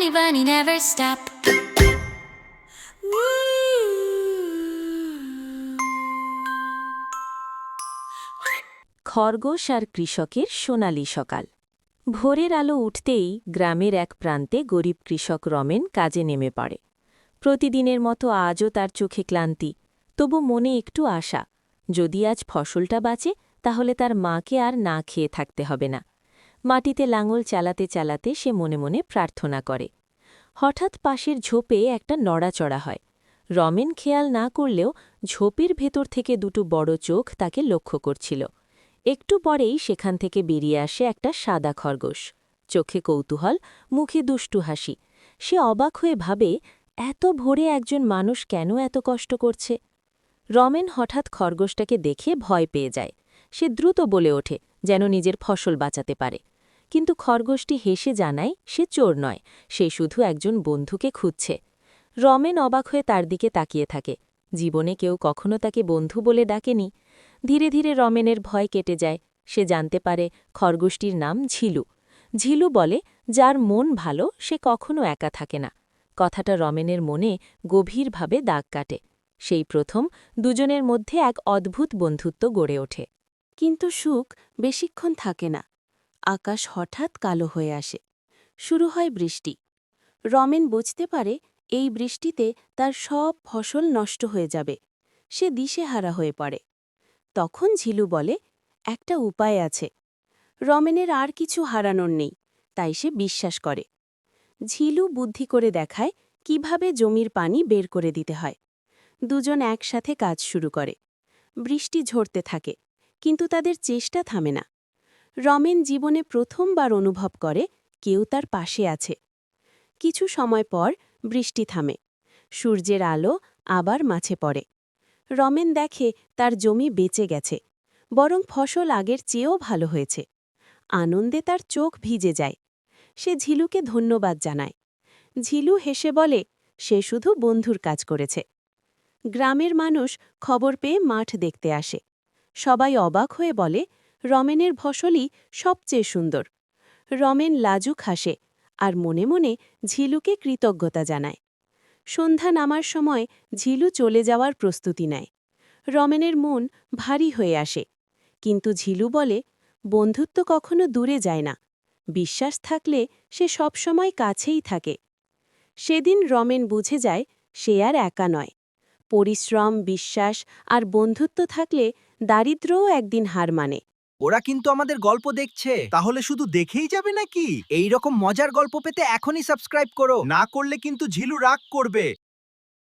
Funny bunny never stop. খরগোশ আর কৃষকের সোনালি সকাল। ভোরের আলো উঠতেই গ্রামের এক প্রান্তে গরিব কৃষক রমেন কাজে নেমে পড়ে। প্রতিদিনের মতো আজও তার চোখে ক্লান্তি, তবু মনে একটু আশা। যদি আজ ফসলটা বাঁচে তাহলে তার মাকে আর না খেয়ে থাকতে হবে না। মাটিতে লাঙল চালাতে চালাতে সে মনে মনে প্রার্থনা করে। হঠাৎ পাশের ঝোপে একটা নড়াচড়া হয়। রমেন খেয়াল না করলেও ঝোপের ভেতর থেকে দুটো বড় চোখ তাকে লক্ষ্য করছিল। একটু পরেই সেখান থেকে বেরিয়ে আসে একটা সাদা খরগোশ। চোখে কৌতূহল, মুখে দুষ্টু হাসি। সে অবাক হয়ে ভাবে, এত ভোরে একজন মানুষ কেন এত কষ্ট করছে। রমেন হঠাৎ খরগোশটাকে দেখে ভয় পেয়ে যায়। সে দ্রুত বলে ওঠে, যেন নিজের ফসল বাঁচাতে পারে। কিন্তু খরগোশটি হেসে জানায় সে চোর নয়, সে শুধু একজন বন্ধুকে খুঁজছে। রমেন অবাক হয়ে তার দিকে তাকিয়ে থাকে। জীবনে কেউ কখনো তাকে বন্ধু বলে ডাকেনি। ধীরে ধীরে রমেনের ভয় কেটে যায়। সে জানতে পারে খরগোশটির নাম ঝিলু। ঝিলু বলে, যার মন ভালো সে কখনো একা থাকে না। কথাটা রমেনের মনে গভীরভাবে দাগ কাটে। সেই প্রথম দুজনের মধ্যে এক অদ্ভুত বন্ধুত্ব গড়ে ওঠে। কিন্তু সুখ বেশিক্ষণ থাকে না। আকাশ হঠাৎ কালো হয়ে আসে। শুরু হয় বৃষ্টি। রমেন বুঝতে পারে এই বৃষ্টিতে তার সব ফসল নষ্ট হয়ে যাবে। সে দিশেহারা হয়ে পড়ে। তখন ঝিলু বলে, একটা উপায় আছে। রমেনের আর কিছু হারানোর নেই, তাই সে বিশ্বাস করে। ঝিলু বুদ্ধি করে দেখায় কিভাবে জমির পানি বের করে দিতে হয়। দুজন একসাথে কাজ শুরু করে। বৃষ্টি ঝরতে থাকে, কিন্তু তাদের চেষ্টা থামে না। রমেন জীবনে প্রথমবার অনুভব করে কেউ তার পাশে আছে। কিছু সময় পর বৃষ্টি থামে। সূর্যের আলো আবার মাঝে পড়ে। রমেন দেখে তার জমি বেঁচে গেছে, বরং ফসল আগের চেয়েও ভালো হয়েছে। আনন্দে তার চোখ ভিজে যায়। সে ঝিলুকে ধন্যবাদ জানায়। ঝিলু হেসে বলে, সে শুধু বন্ধুর কাজ করেছে। গ্রামের মানুষ খবর পেয়ে মাঠ দেখতে আসে। সবাই অবাক হয়ে বলে, রমেনের ফসলই সবচেয়ে সুন্দর। রমেন লাজুক হাসে আর মনে মনে ঝিলুকে কৃতজ্ঞতা জানায়। সন্ধ্যা নামার সময় ঝিলু চলে যাওয়ার প্রস্তুতি নেয়। রমেনের মন ভারী হয়ে আসে। কিন্তু ঝিলু বলে, বন্ধুত্ব কখনো দূরে যায় না। বিশ্বাস থাকলে সে সবসময় কাছেই থাকে। সেদিন রমেন বুঝে যায় সে আর একা নয়। পরিশ্রম, বিশ্বাস আর বন্ধুত্ব থাকলে দারিদ্র্যও একদিন হার মানে। ওরা কিন্তু আমাদের গল্প দেখছে, তাহলে শুধু দেখেই যাবে নাকি? এই রকম মজার গল্প পেতে এখনই সাবস্ক্রাইব করো, না করলে কিন্তু ঝিলু রাগ করবে।